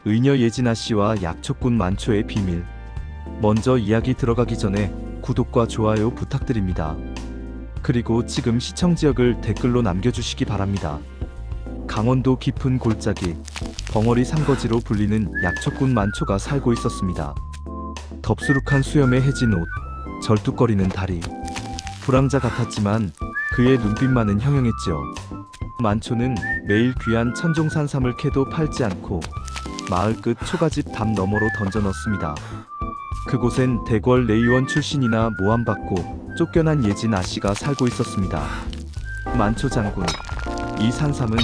의녀 예진아 씨와 약초꾼 만초의 비밀. 먼저 이야기 들어가기 전에 구독과 좋아요 부탁드립니다. 그리고 지금 시청 지역을 댓글로 남겨주시기 바랍니다. 강원도 깊은 골짜기, 벙어리 산거지로 불리는 약초꾼 만초가 살고 있었습니다. 덥수룩한 수염에 해진 옷, 절뚝거리는 다리. 불황자 같았지만 그의 눈빛만은 형형했지요. 만초는 매일 귀한 천종산삼을 캐도 팔지 않고 마을 끝 초가집 담 너머로 던져 넣습니다. 그곳엔 대궐 내의원 출신이나 모함받고 쫓겨난 예진 아씨가 살고 있었습니다. 만초 장군, 이 산삼은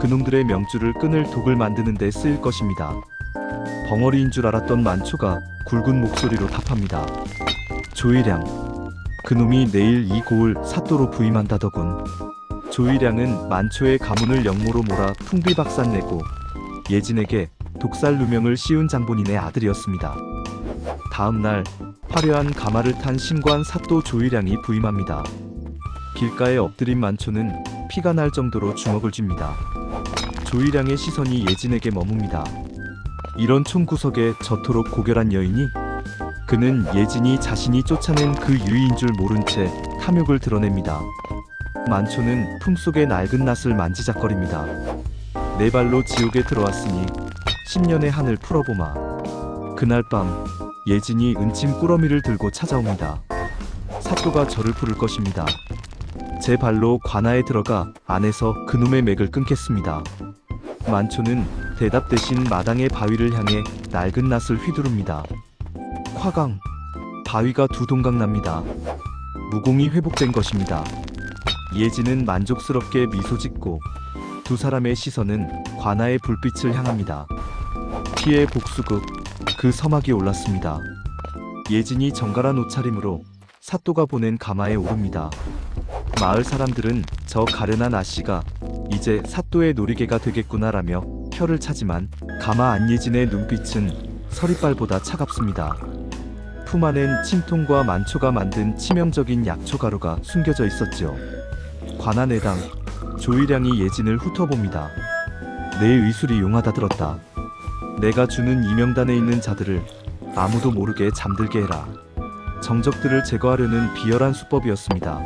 그놈들의 명주를 끊을 독을 만드는 데 쓰일 것입니다. 벙어리인 줄 알았던 만초가 굵은 목소리로 답합니다. 조일량, 그놈이 내일 이 고을 사또로 부임한다더군. 조일량은 만초의 가문을 영모로 몰아 풍비박산내고 예진에게 독살 누명을 씌운 장본인의 아들이었습니다. 다음날 화려한 가마를 탄 신관 사또 조일량이 부임합니다. 길가에 엎드린 만초는 피가 날 정도로 주먹을 쥡니다. 조일량의 시선이 예진에게 머뭅니다. 이런 총구석에 저토록 고결한 여인이? 그는 예진이 자신이 쫓아낸 그 유이인 줄 모른 채 탐욕을 드러냅니다. 만초는 품속의 낡은 낫을 만지작거립니다. 내 발로 지옥에 들어왔으니 10년의 한을 풀어보마. 그날 밤 예진이 은침 꾸러미를 들고 찾아옵니다. 사또가 저를 부를 것입니다. 제 발로 관아에 들어가 안에서 그놈의 맥을 끊겠습니다. 만초는 대답 대신 마당의 바위를 향해 낡은 낫을 휘두릅니다. 화강, 바위가 두 동강 납니다. 무공이 회복된 것입니다. 예진은 만족스럽게 미소 짓고 두 사람의 시선은 관아의 불빛을 향합니다. 피의 복수극, 그 서막이 올랐습니다. 예진이 정갈한 옷차림으로 사또가 보낸 가마에 오릅니다. 마을 사람들은 저 가련한 아씨가 이제 사또의 놀이개가 되겠구나라며 혀를 차지만 가마 안예진의 눈빛은 서리빨보다 차갑습니다. 품 안엔 침통과 만초가 만든 치명적인 약초가루가 숨겨져 있었지요. 관아 내당, 조일량이 예진을 훑어봅니다. 내 의술이 용하다 들었다. 내가 주는 이명단에 있는 자들을 아무도 모르게 잠들게 해라. 정적들을 제거하려는 비열한 수법이었습니다.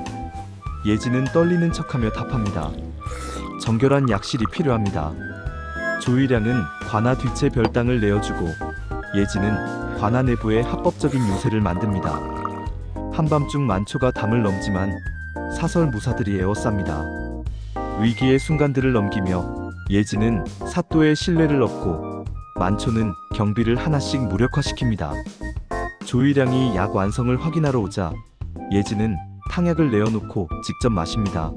예진은 떨리는 척하며 답합니다. 정결한 약실이 필요합니다. 조일량은 관아 뒤채 별당을 내어주고 예진은 관아 내부에 합법적인 요새를 만듭니다. 한밤중 만초가 담을 넘지만 사설 무사들이 에워쌉니다. 위기의 순간들을 넘기며 예진은 사또의 신뢰를 얻고 만초는 경비를 하나씩 무력화시킵니다. 조일량이 약 완성을 확인하러 오자 예진은 탕약을 내어놓고 직접 마십니다.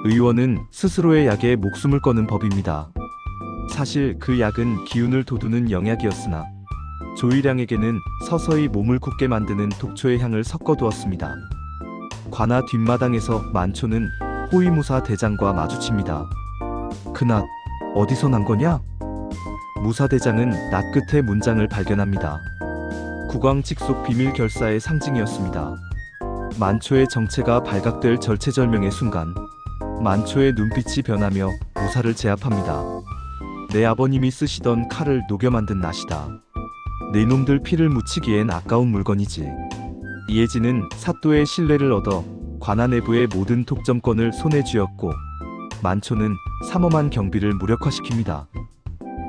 의원은 스스로의 약에 목숨을 거는 법입니다. 사실 그 약은 기운을 돋우는 영약이었으나 조일량에게는 서서히 몸을 굳게 만드는 독초의 향을 섞어두었습니다. 관아 뒷마당에서 만초는 호위무사 대장과 마주칩니다. 그 낫 어디서 난 거냐? 무사대장은 낫 끝에 문장을 발견합니다. 국왕직속 비밀 결사의 상징이었습니다. 만초의 정체가 발각될 절체절명의 순간 만초의 눈빛이 변하며 무사를 제압합니다. 내 아버님이 쓰시던 칼을 녹여 만든 낫이다. 네 놈들 피를 묻히기엔 아까운 물건이지. 예진은 사또의 신뢰를 얻어 관아 내부의 모든 독점권을 손에 쥐었고 만초는 삼엄한 경비를 무력화시킵니다.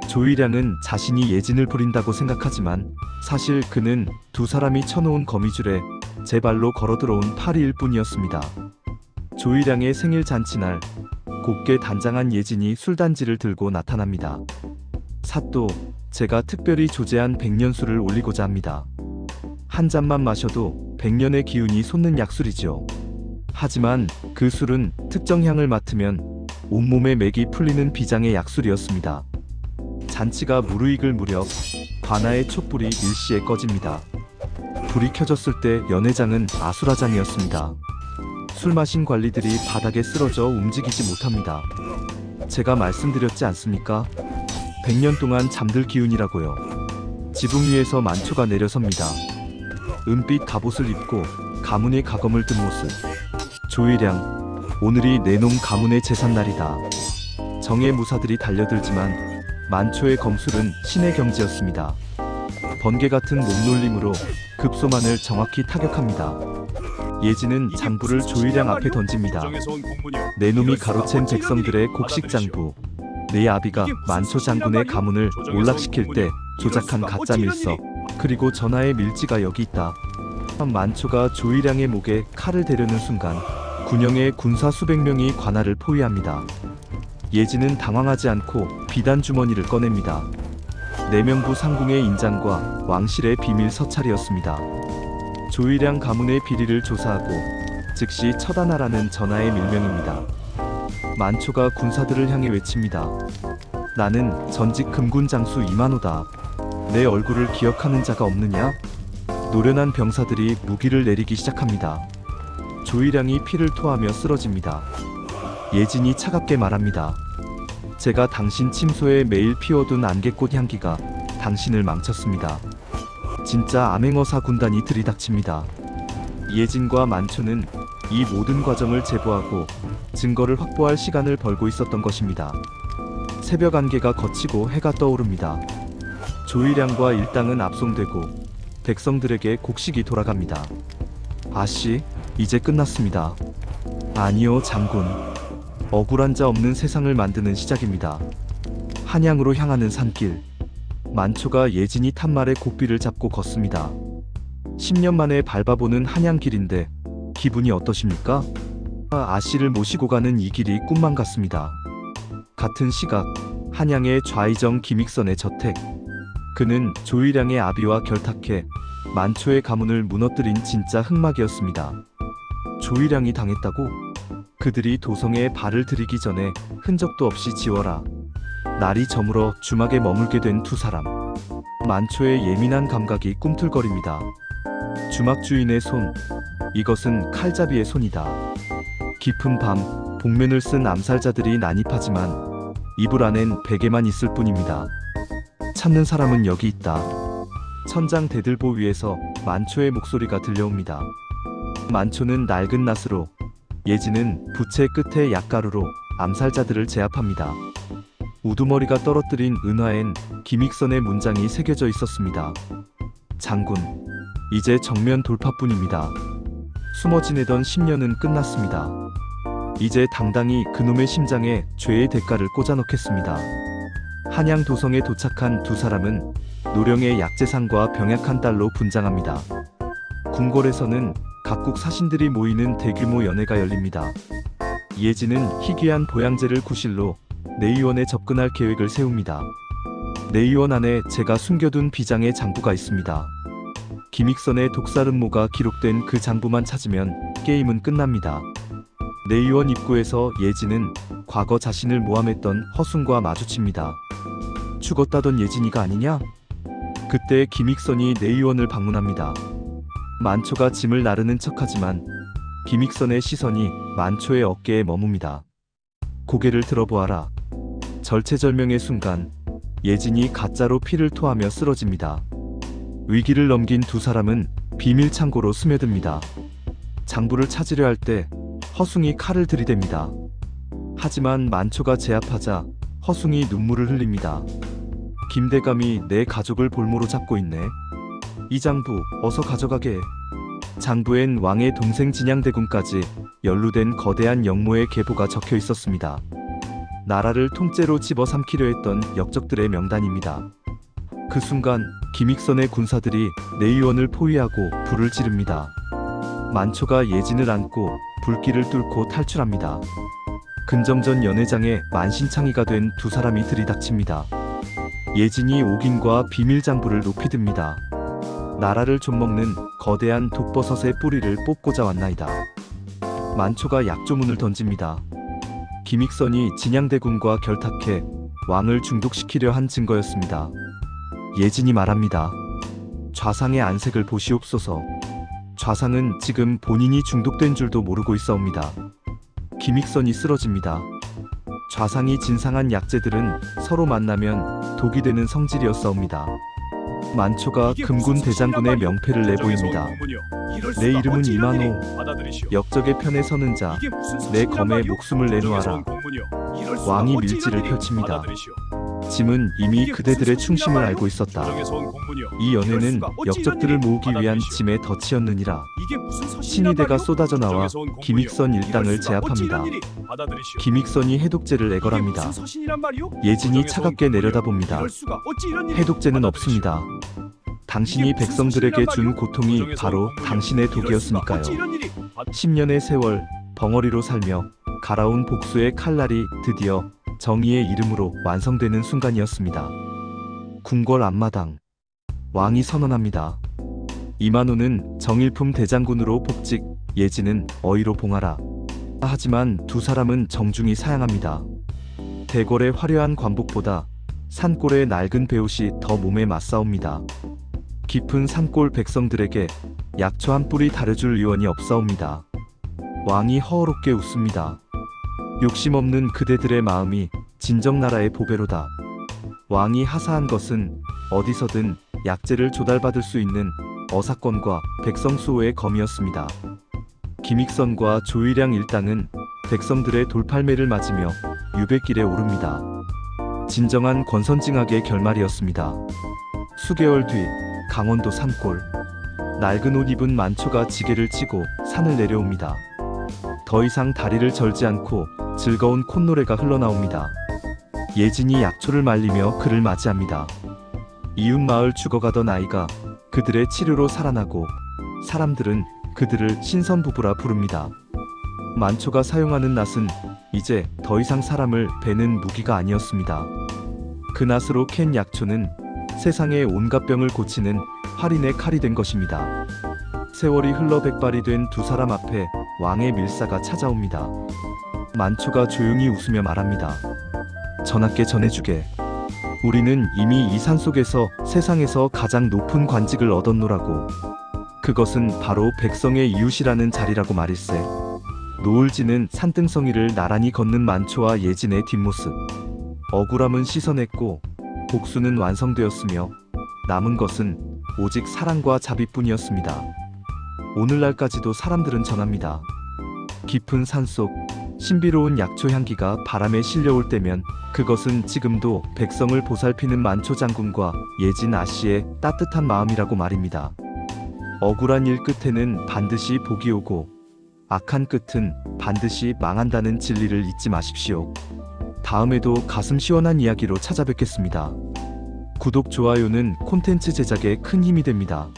조일량은 자신이 예진을 부린다고 생각하지만 사실 그는 두 사람이 쳐놓은 거미줄에 제 발로 걸어들어온 파리일 뿐이었습니다. 조일량의 생일 잔치날 곱게 단장한 예진이 술단지를 들고 나타납니다. 사또, 제가 특별히 조제한 백년술을 올리고자 합니다. 한 잔만 마셔도 백년의 기운이 솟는 약술이죠. 하지만 그 술은 특정 향을 맡으면 온몸의 맥이 풀리는 비장의 약술이었습니다. 잔치가 무르익을 무렵 관아의 촛불이 일시에 꺼집니다. 불이 켜졌을 때 연회장은 아수라장이었습니다. 술 마신 관리들이 바닥에 쓰러져 움직이지 못합니다. 제가 말씀드렸지 않습니까? 100년 동안 잠들 기운이라고요. 지붕 위에서 만초가 내려섭니다. 은빛 갑옷을 입고 가문의 가검을 든 모습. 조일량, 오늘이 내 놈 가문의 제삿날이다. 정의 무사들이 달려들지만 만초의 검술은 신의 경지였습니다. 번개 같은 몸놀림으로 급소만을 정확히 타격합니다. 예진은 장부를 조이량 앞에 던집니다. 내 놈이 가로챈 백성들의 곡식 장부. 내 아비가 만초 장군의 가문을 몰락시킬 때 조작한 가짜 밀서. 그리고 전하의 밀지가 여기 있다. 만초가 조이량의 목에 칼을 대려는 순간 군영의 군사 수백 명이 관할을 포위합니다. 예진은 당황하지 않고 비단 주머니를 꺼냅니다. 내명부 상궁의 인장과 왕실의 비밀 서찰이었습니다. 조이량 가문의 비리를 조사하고 즉시 처단하라는 전하의 밀명입니다. 만초가 군사들을 향해 외칩니다. 나는 전직 금군 장수 이만호다. 내 얼굴을 기억하는 자가 없느냐? 노련한 병사들이 무기를 내리기 시작합니다. 조이량이 피를 토하며 쓰러집니다. 예진이 차갑게 말합니다. 제가 당신 침소에 매일 피워둔 안개꽃 향기가 당신을 망쳤습니다. 진짜 암행어사 군단이 들이닥칩니다. 예진과 만초는 이 모든 과정을 제보하고 증거를 확보할 시간을 벌고 있었던 것입니다. 새벽 안개가 걷히고 해가 떠오릅니다. 조이량과 일당은 압송되고 백성들에게 곡식이 돌아갑니다. 아씨, 이제 끝났습니다. 아니요, 장군. 억울한 자 없는 세상을 만드는 시작입니다. 한양으로 향하는 산길. 만초가 예진이 탄 말의 고삐를 잡고 걷습니다. 10년 만에 밟아보는 한양길인데 기분이 어떠십니까? 아씨를 모시고 가는 이 길이 꿈만 같습니다. 같은 시각, 한양의 좌의정 김익선의 저택. 그는 조이량의 아비와 결탁해 만초의 가문을 무너뜨린 진짜 흑막이었습니다. 조이량이 당했다고? 그들이 도성에 발을 들이기 전에 흔적도 없이 지워라. 날이 저물어 주막에 머물게 된 두 사람. 만초의 예민한 감각이 꿈틀거립니다. 주막 주인의 손. 이것은 칼잡이의 손이다. 깊은 밤, 복면을 쓴 암살자들이 난입하지만 이불 안엔 베개만 있을 뿐입니다. 찾는 사람은 여기 있다. 천장 대들보 위에서 만초의 목소리가 들려옵니다. 만초는 낡은 낫으로, 예진은 부채 끝에 약가루로 암살자들을 제압합니다. 우두머리가 떨어뜨린 은화엔 김익선의 문장이 새겨져 있었습니다. 장군, 이제 정면 돌파뿐입니다. 숨어 지내던 10년은 끝났습니다. 이제 당당히 그놈의 심장에 죄의 대가를 꽂아 넣겠습니다. 한양 도성에 도착한 두 사람은 노령의 약재상과 병약한 딸로 분장합니다. 궁궐에서는 각국 사신들이 모이는 대규모 연회가 열립니다. 예진은 희귀한 보양제를 구실로 내의원에 접근할 계획을 세웁니다. 내의원 안에 제가 숨겨둔 비장의 장부가 있습니다. 김익선의 독살음모가 기록된 그 장부만 찾으면 게임은 끝납니다. 내의원 입구에서 예진은 과거 자신을 모함했던 허순과 마주칩니다. 죽었다던 예진이가 아니냐? 그때 김익선이 내의원을 방문합니다. 만초가 짐을 나르는 척하지만 김익선의 시선이 만초의 어깨에 머뭅니다. 고개를 들어보아라. 절체절명의 순간 예진이 가짜로 피를 토하며 쓰러집니다. 위기를 넘긴 두 사람은 비밀 창고로 스며듭니다. 장부를 찾으려 할 때 허숭이 칼을 들이댑니다. 하지만 만초가 제압하자 허숭이 눈물을 흘립니다. 김대감이 내 가족을 볼모로 잡고 있네. 이 장부 어서 가져가게. 장부엔 왕의 동생 진양대군까지 연루된 거대한 영모의 계보가 적혀 있었습니다. 나라를 통째로 집어삼키려 했던 역적들의 명단입니다. 그 순간 김익선의 군사들이 내의원을 포위하고 불을 지릅니다. 만초가 예진을 안고 불길을 뚫고 탈출합니다. 근정전 연회장에 만신창이가 된 두 사람이 들이닥칩니다. 예진이 옥인과 비밀장부를 높이 듭니다. 나라를 좀먹는 거대한 독버섯의 뿌리를 뽑고자 왔나이다. 만초가 약조문을 던집니다. 김익선이 진양대군과 결탁해 왕을 중독시키려 한 증거였습니다. 예진이 말합니다. 좌상의 안색을 보시옵소서. 좌상은 지금 본인이 중독된 줄도 모르고 있사옵니다. 김익선이 쓰러집니다. 좌상이 진상한 약재들은 서로 만나면 독이 되는 성질이었사옵니다. 만초가 금군 대장군의 명패를 내보입니다. 내 이름은 이만호. 역적의 편에 서는 자, 내 검에 목숨을 내놓아라. 왕이 밀지를 펼칩니다. 짐은 이미 그대들의 충심을 알고 있었다. 조정에서 온 공문이여. 이 연회는 이럴 수가 어찌 역적들을 이런 일이? 모으기 위한 받아들이시오. 짐의 덫이었느니라. 이게 무슨 서신이란 신의대가 말이오? 쏟아져 나와 조정에서 온 공문이여. 김익선 일당을 이럴 수가 어찌 제압합니다. 이런 일이? 받아들이시오. 김익선이 해독제를 이게 애걸합니다. 무슨 서신이란 말이오? 예진이 조정에서 차갑게 온 공문이여. 내려다봅니다. 이럴 수가 어찌 이런 일이? 해독제는 받아들이시오. 없습니다. 당신이 이게 무슨 백성들에게 서신이란 준 말이오? 고통이 조정에서 바로 온 공문이여. 당신의 이럴 수가 독이었으니까요. 어찌 이런 일이? 10년의 세월 벙어리로 살며 갈아온 복수의 칼날이 드디어 정의의 이름으로 완성되는 순간이었습니다. 궁궐 앞마당 왕이 선언합니다. 이만호는 정일품 대장군으로 복직, 예진은 어의로 봉하라. 하지만 두 사람은 정중히 사양합니다. 대궐의 화려한 관복보다 산골의 낡은 배옷이 더 몸에 맞사옵니다. 깊은 산골 백성들에게 약초 한 뿌리 다려줄 의원이 없사옵니다. 왕이 허어롭게 웃습니다. 욕심 없는 그대들의 마음이 진정나라의 보배로다. 왕이 하사한 것은 어디서든 약재를 조달받을 수 있는 어사건과 백성 수호의 검이었습니다. 김익선과 조일량 일당은 백성들의 돌팔매를 맞으며 유배길에 오릅니다. 진정한 권선징악의 결말이었습니다. 수개월 뒤 강원도 산골, 낡은 옷 입은 만초가 지게를 치고 산을 내려옵니다. 더 이상 다리를 절지 않고 즐거운 콧노래가 흘러나옵니다. 예진이 약초를 말리며 그를 맞이합니다. 이웃 마을 죽어가던 아이가 그들의 치료로 살아나고 사람들은 그들을 신선부부라 부릅니다. 만초가 사용하는 낫은 이제 더 이상 사람을 베는 무기가 아니었습니다. 그 낫으로 캔 약초는 세상의 온갖 병을 고치는 활인의 칼이 된 것입니다. 세월이 흘러 백발이 된 두 사람 앞에 왕의 밀사가 찾아옵니다. 만초가 조용히 웃으며 말합니다. 전하께 전해주게. 우리는 이미 이 산속에서 세상에서 가장 높은 관직을 얻었노라고. 그것은 바로 백성의 이웃이라는 자리라고 말일세. 노을지는 산등성이를 나란히 걷는 만초와 예진의 뒷모습. 억울함은 씻어냈고 복수는 완성되었으며 남은 것은 오직 사랑과 자비뿐이었습니다. 오늘날까지도 사람들은 전합니다. 깊은 산속 신비로운 약초 향기가 바람에 실려올 때면 그것은 지금도 백성을 보살피는 만초 장군과 예진 아씨의 따뜻한 마음이라고 말입니다. 억울한 일 끝에는 반드시 복이 오고 악한 끝은 반드시 망한다는 진리를 잊지 마십시오. 다음에도 가슴 시원한 이야기로 찾아뵙겠습니다. 구독, 좋아요는 콘텐츠 제작에 큰 힘이 됩니다.